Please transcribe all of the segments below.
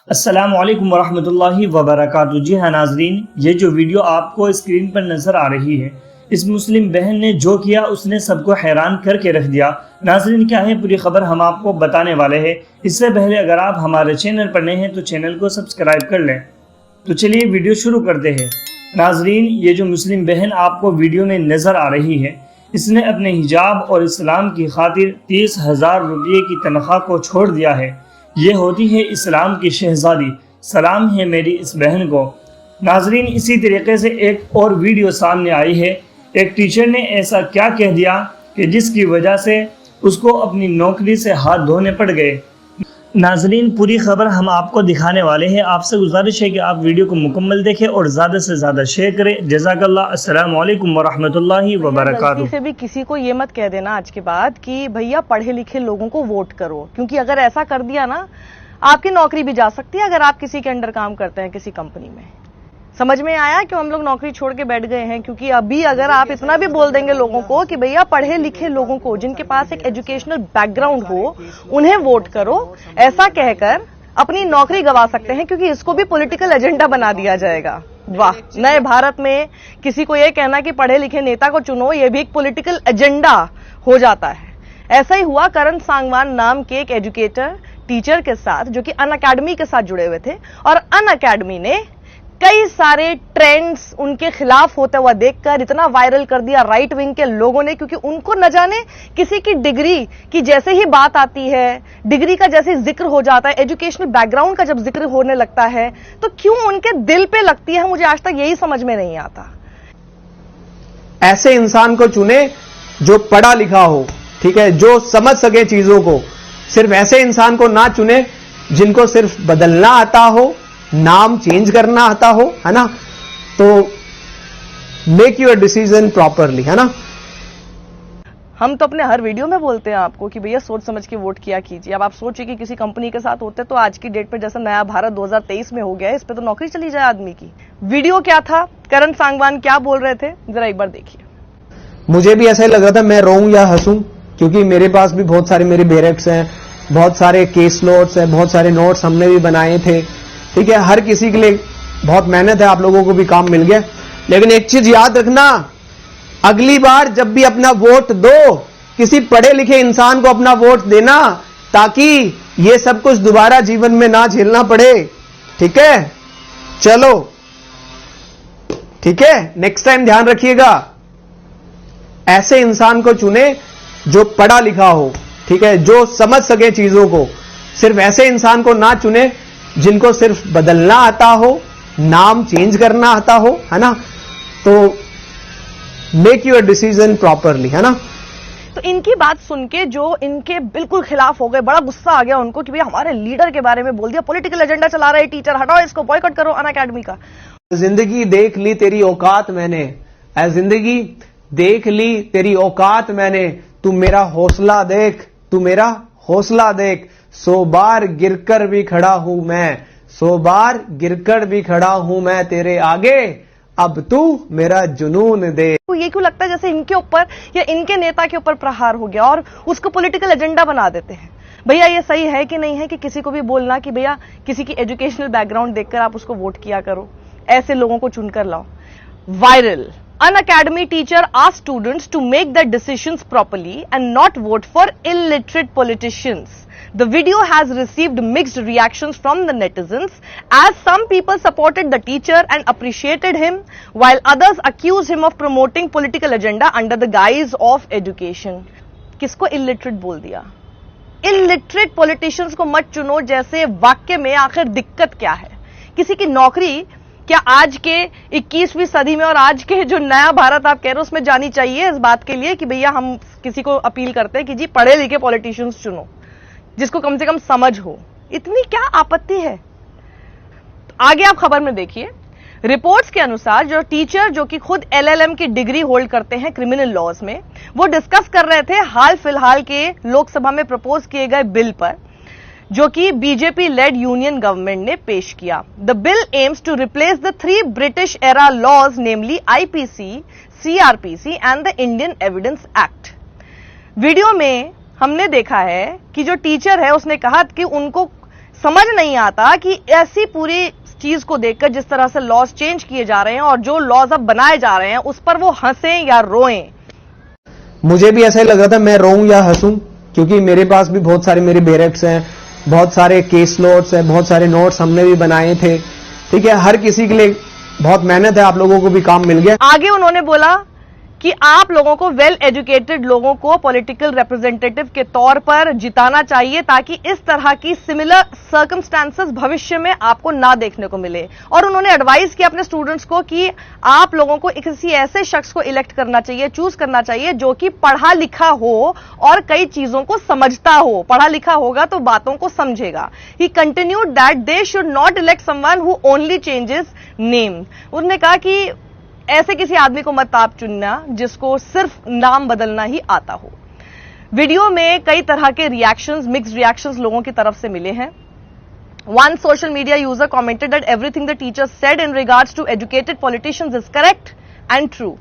अस्सलामु अलैकुम वरहमतुल्लाहि वबरकातुहू। जी हाँ नाजरीन, ये जो वीडियो आपको स्क्रीन पर नज़र आ रही है, इस मुस्लिम बहन ने जो किया उसने सबको हैरान करके रख दिया। नाजरीन, क्या है पूरी खबर हम आपको बताने वाले हैं। इससे पहले अगर आप हमारे चैनल पर नए हैं तो चैनल को सब्सक्राइब कर लें। तो चलिए वीडियो शुरू करते हैं। नाजरीन, ये जो मुस्लिम बहन आपको वीडियो में नज़र आ रही है, इसने अपने हिजाब और इस्लाम की खातिर 30,000 रुपये की तनख्वाह को छोड़ दिया है। ये होती है इस्लाम की शहजादी। सलाम है मेरी इस बहन को। नाजरीन, इसी तरीके से एक और वीडियो सामने आई है। एक टीचर ने ऐसा क्या कह दिया कि जिसकी वजह से उसको अपनी नौकरी से हाथ धोने पड़ गए। नाजरीन, पूरी खबर हम आपको दिखाने वाले हैं। आपसे गुजारिश है कि आप वीडियो को मुकम्मल देखें और ज़्यादा से ज़्यादा शेयर करें। जज़ाकल्लाह। अस्सलामु अलैकुम वरहमतुल्लाहि वबरकातुहू। से भी किसी को ये मत कह देना आज के बाद कि भैया पढ़े लिखे लोगों को वोट करो, क्योंकि अगर ऐसा कर दिया ना, आपकी नौकरी भी जा सकती है अगर आप किसी के अंडर काम करते हैं किसी कंपनी में। समझ में आया क्यों हम लोग नौकरी छोड़ के बैठ गए हैं? क्योंकि अभी अगर आप इतना भी बोल देंगे लोगों को कि भैया पढ़े लिखे लोगों को, जिनके पास एक एजुकेशनल बैकग्राउंड हो, उन्हें वोट करो, ऐसा कहकर अपनी नौकरी गंवा सकते हैं, क्योंकि इसको भी पॉलिटिकल एजेंडा बना दिया जाएगा। वाह, नए भारत में किसी को यह कहना कि पढ़े लिखे नेता को चुनो, यह भी एक पॉलिटिकल एजेंडा हो जाता है। ऐसा ही हुआ करण सांगवान नाम के एक एजुकेटर टीचर के साथ, जो कि अनअकैडमी के साथ जुड़े हुए थे, और अनअकैडमी ने कई सारे ट्रेंड्स उनके खिलाफ होते हुआ देखकर इतना वायरल कर दिया राइट विंग के लोगों ने, क्योंकि उनको न जाने किसी की डिग्री की जैसे ही बात आती है, डिग्री का जैसे जिक्र हो जाता है, एजुकेशनल बैकग्राउंड का जब जिक्र होने लगता है, तो क्यों उनके दिल पे लगती है, मुझे आज तक यही समझ में नहीं आता। ऐसे इंसान को चुने जो पढ़ा लिखा हो, ठीक है, जो समझ सके चीजों को। सिर्फ ऐसे इंसान को ना चुने जिनको सिर्फ बदलना आता हो, नाम चेंज करना आता हो, है ना। तो मेक योर डिसीजन प्रॉपरली, है ना। हम तो अपने हर वीडियो में बोलते हैं आपको कि भैया सोच समझ के वोट किया कीजिए। अब आप सोचिए कि किसी कंपनी के साथ होते तो आज की डेट पे जैसा नया भारत 2023 में हो गया है, इस पे तो नौकरी चली जाए आदमी की। वीडियो क्या था, करण सांगवान क्या बोल रहे थे, जरा एक बार देखिए। मुझे भी ऐसा ही लग रहा था मैं रोऊं या हंसूं, क्योंकि मेरे पास भी बहुत सारे मेरे बैरक्स हैं, बहुत सारे केस नोट्स हैं, बहुत सारे नोट्स हमने भी बनाए थे, ठीक है। हर किसी के लिए बहुत मेहनत है, आप लोगों को भी काम मिल गया। लेकिन एक चीज याद रखना, अगली बार जब भी अपना वोट दो, किसी पढ़े लिखे इंसान को अपना वोट देना, ताकि ये सब कुछ दोबारा जीवन में ना झेलना पड़े, ठीक है। चलो ठीक है, नेक्स्ट टाइम ध्यान रखिएगा। ऐसे इंसान को चुने जो पढ़ा लिखा हो, ठीक है, जो समझ सके चीजों को। सिर्फ ऐसे इंसान को ना चुने जिनको सिर्फ बदलना आता हो, नाम चेंज करना आता हो, है ना। तो मेक योर डिसीजन प्रॉपरली, है ना। तो इनकी बात सुन के जो इनके बिल्कुल खिलाफ हो गए, बड़ा गुस्सा आ गया उनको कि भैया हमारे लीडर के बारे में बोल दिया, पॉलिटिकल एजेंडा चला रहे टीचर, हटाओ इसको, बॉयकॉट करो अनअकैडमी का। जिंदगी देख ली तेरी औकात मैंने, ऐ जिंदगी देख ली तेरी औकात मैंने, तू मेरा हौसला देख, तू मेरा हौसला देख। 100 बार गिरकर भी खड़ा हूं मैं, 100 बार गिरकर भी खड़ा हूं मैं तेरे आगे, अब तू मेरा जुनून दे। तो ये क्यों लगता है जैसे इनके ऊपर या इनके नेता के ऊपर प्रहार हो गया और उसको पॉलिटिकल एजेंडा बना देते हैं। भैया ये सही है कि नहीं है कि किसी को भी बोलना कि भैया किसी की एजुकेशनल बैकग्राउंड देखकर आप उसको वोट किया करो, ऐसे लोगों को चुनकर लाओ। Viral, Unacademy teacher asked students to make their decisions properly and not vote for illiterate politicians. The video has received mixed reactions from the netizens, as some people supported the teacher and appreciated him, while others accused him of promoting political agenda under the guise of education. किसको illiterate बोल दिया? Illiterate politicians को मत चुनो जैसे वाक्य में आखिर दिक्कत क्या है? किसी की नौकरी क्या आज के 21वीं सदी में और आज के जो नया भारत आप कह रहे हो उसमें जानी चाहिए इस बात के लिए कि भैया हम किसी को अपील करते हैं कि जी पढ़े लिखे पॉलिटिशियंस चुनो, जिसको कम से कम समझ हो। इतनी क्या आपत्ति है? आगे आप खबर में देखिए। रिपोर्ट्स के अनुसार जो टीचर जो कि खुद LLM की डिग्री होल्ड करते हैं क्रिमिनल लॉज में, वो डिस्कस कर रहे थे हाल फिलहाल के लोकसभा में प्रपोज किए गए बिल पर, जो कि बीजेपी लेड यूनियन गवर्नमेंट ने पेश किया। The bill aims to replace the 3 British era laws, namely IPC, CRPC and the Indian evidence act. Video में हमने देखा है कि जो टीचर है उसने कहा कि उनको समझ नहीं आता कि ऐसी पूरी चीज को देखकर जिस तरह से लॉज चेंज किए जा रहे हैं और जो लॉज अब बनाए जा रहे हैं उस पर वो हंसें या रोएं। मुझे भी ऐसा ही लग रहा था मैं रोऊं या हंसूं, क्योंकि मेरे पास भी बहुत सारे मेरे बैरक्स हैं, बहुत सारे केस नोट्स हैं, बहुत सारे नोट्स हमने भी बनाए थे। ठीक है, हर किसी के लिए बहुत मेहनत है, आप लोगों को भी काम मिल गया। आगे उन्होंने बोला कि आप लोगों को वेल एजुकेटेड लोगों को पॉलिटिकल रिप्रेजेंटेटिव के तौर पर जिताना चाहिए ताकि इस तरह की सिमिलर सर्कमस्टांसेस भविष्य में आपको ना देखने को मिले। और उन्होंने एडवाइस किया अपने स्टूडेंट्स को कि आप लोगों को किसी ऐसे शख्स को इलेक्ट करना चाहिए, चूज करना चाहिए जो कि पढ़ा लिखा हो और कई चीजों को समझता हो। पढ़ा लिखा होगा तो बातों को समझेगा। ही continued that they should not elect someone who only changes name. उन्होंने कहा कि ऐसे किसी आदमी को मत आप चुनना जिसको सिर्फ नाम बदलना ही आता हो। वीडियो में कई तरह के रिएक्शंस, मिक्स्ड रिएक्शंस लोगों की तरफ से मिले हैं। One social media user commented that everything the teacher said in regards to educated politicians is correct and true.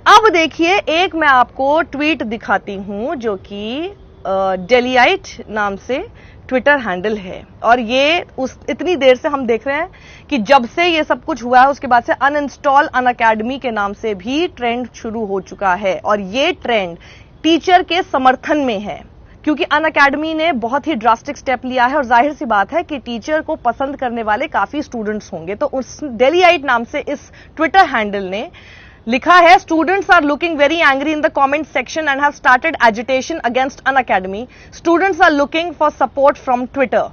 अब देखिए, एक मैं आपको ट्वीट दिखाती हूं जो कि डेलीआइट नाम से ट्विटर हैंडल है और ये इतनी देर से हम देख रहे हैं कि जब से ये सब कुछ हुआ है उसके बाद से अनइंस्टॉल अनअकैडमी के नाम से भी ट्रेंड शुरू हो चुका है और ये ट्रेंड टीचर के समर्थन में है क्योंकि अनअकैडमी ने बहुत ही ड्रास्टिक स्टेप लिया है और जाहिर सी बात है कि टीचर को पसंद करने वाले काफी स्टूडेंट्स होंगे। तो उस डेलीआइट नाम से इस ट्विटर हैंडल ने लिखा है, students are looking very angry in the comment section and have started agitation against Unacademy. Students are looking for support from Twitter.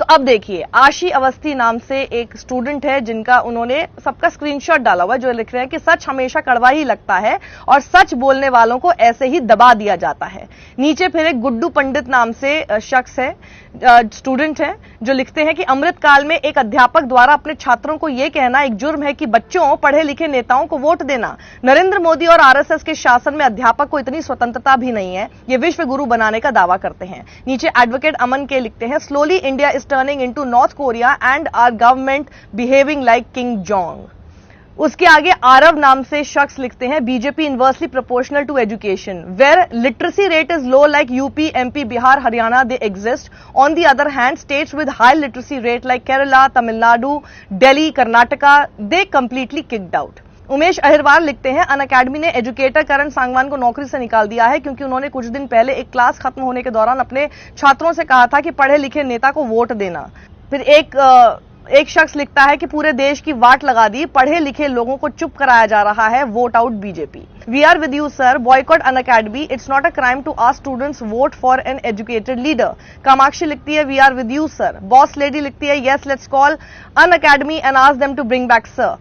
तो अब देखिए, आशी अवस्थी नाम से एक स्टूडेंट है जिनका उन्होंने सबका स्क्रीनशॉट डाला हुआ जो लिख रहे हैं कि सच हमेशा कड़वा ही लगता है और सच बोलने वालों को ऐसे ही दबा दिया जाता है। नीचे फिर एक गुड्डू पंडित नाम से शख्स है, स्टूडेंट है, जो लिखते हैं कि अमृत काल में एक अध्यापक द्वारा अपने छात्रों को यह कहना एक जुर्म है कि बच्चों, पढ़े लिखे नेताओं को वोट देना। नरेंद्र मोदी और आरएसएस के शासन में अध्यापक को इतनी स्वतंत्रता भी नहीं है, ये विश्व गुरु बनाने का दावा करते हैं। नीचे एडवोकेट अमन के लिखते हैं, slowly India is turning into North Korea and our government behaving like king Jong. उसके आगे आरव नाम से शख्स लिखते हैं, BJP inversely proportional to education where literacy rate is low like UP, MP, Bihar, Haryana they exist. On the other hand states with high literacy rate like Kerala, Tamil Nadu, Delhi, Karnataka they completely kicked out. Umesh Ahirwar लिखते हैं, Unacademy ने एजुकेटर करण सांगवान को नौकरी से निकाल दिया है क्योंकि उन्होंने कुछ दिन पहले एक क्लास खत्म होने के दौरान अपने छात्रों से कहा था कि पढ़े लिखे नेता को वोट देना। फिर एक शख्स लिखता है कि पूरे देश की वाट लगा दी, पढ़े लिखे लोगों को चुप कराया जा रहा है, vote out BJP. We are with you sir, boycott Unacademy, it's not a crime to ask students vote for an educated leader. Kamakshi लिखती है, we are with you sir. Boss lady लिखती है, yes let's call Unacademy and ask them to bring back sir.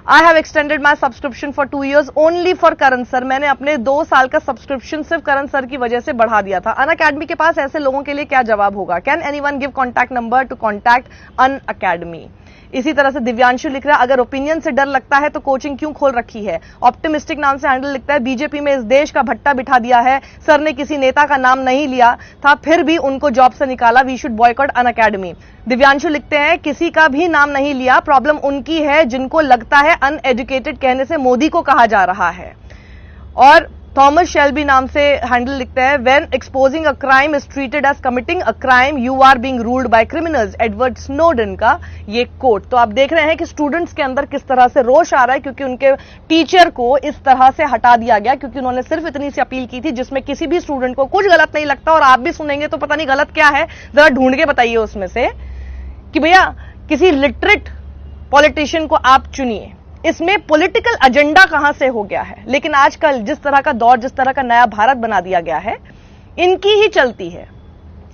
I have extended my subscription for 2 years only for Karan sir. मैंने अपने 2 साल का subscription सिर्फ करण sir की वजह से बढ़ा दिया था। अनअकैडमी के पास ऐसे लोगों के लिए क्या जवाब होगा? Can anyone give contact number two contact Unacademy? इसी तरह से दिव्यांशु लिख रहा है, अगर ओपिनियन से डर लगता है तो कोचिंग क्यों खोल रखी है? ऑप्टिमिस्टिक नाम से हैंडल लिखता है, बीजेपी में इस देश का भट्टा बिठा दिया है, सर ने किसी नेता का नाम नहीं लिया था फिर भी उनको जॉब से निकाला, we should boycott Unacademy. Divyanshu लिखते हैं, किसी का भी नाम नहीं लिया, प्रॉब्लम उनकी है जिनको लगता है अनएजुकेटेड कहने से मोदी को कहा जा रहा है। और थॉमस शेल्बी नाम से हैंडल लिखते हैं, when exposing a crime is treated as committing a crime, you are being ruled by criminals. Edward Snowden का ये कोट। तो आप देख रहे हैं कि स्टूडेंट्स के अंदर किस तरह से रोष आ रहा है क्योंकि उनके टीचर को इस तरह से हटा दिया गया क्योंकि उन्होंने सिर्फ इतनी सी अपील की थी जिसमें किसी भी स्टूडेंट को कुछ गलत नहीं लगता। और आप भी सुनेंगे तो पता नहीं गलत क्या है, जरा ढूंढ के बताइए उसमें से कि भैया किसी लिटरेट पॉलिटिशियन को आप चुनिए, इसमें पॉलिटिकल एजेंडा कहां से हो गया है। लेकिन आजकल जिस तरह का दौर, जिस तरह का नया भारत बना दिया गया है, इनकी ही चलती है।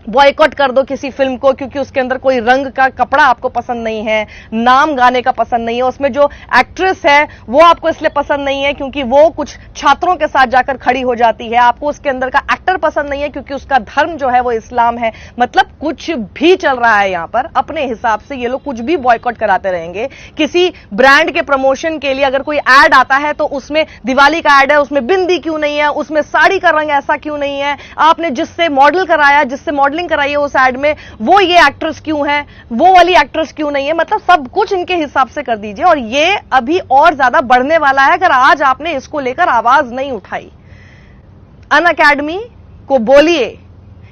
बॉयकॉट कर दो किसी फिल्म को क्योंकि उसके अंदर कोई रंग का कपड़ा आपको पसंद नहीं है, नाम गाने का पसंद नहीं है, उसमें जो एक्ट्रेस है वो आपको इसलिए पसंद नहीं है क्योंकि वो कुछ छात्रों के साथ जाकर खड़ी हो जाती है, आपको उसके अंदर का एक्टर पसंद नहीं है क्योंकि उसका धर्म जो है वो इस्लाम है। मतलब कुछ भी चल रहा है यहां पर, अपने हिसाब से ये लोग कुछ भी बॉयकॉट कराते रहेंगे। किसी ब्रांड के प्रमोशन के लिए अगर कोई एड आता है तो उसमें दिवाली का एड है, उसमें बिंदी क्यों नहीं है, उसमें साड़ी का रंग ऐसा क्यों नहीं है, आपने जिससे मॉडल कराया, जिससे मॉडलिंग कराई है उस एड में, वो ये एक्ट्रेस क्यों है, वो वाली एक्ट्रेस क्यों नहीं है। मतलब सब कुछ इनके हिसाब से कर दीजिए और ये अभी और ज्यादा बढ़ने वाला है अगर आज आपने इसको लेकर आवाज नहीं उठाई। अनअकैडमी को बोलिए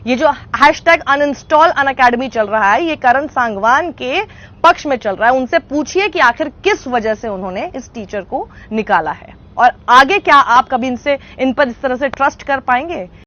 ये जो हैशटैग अनइंस्टॉल अनअकैडमी चल रहा है, ये करण सांगवान के पक्ष में चल रहा है। उनसे पूछिए कि आखिर किस वजह से उन्होंने इस टीचर को निकाला है, और आगे क्या आप कभी इन पर इस तरह से ट्रस्ट कर पाएंगे?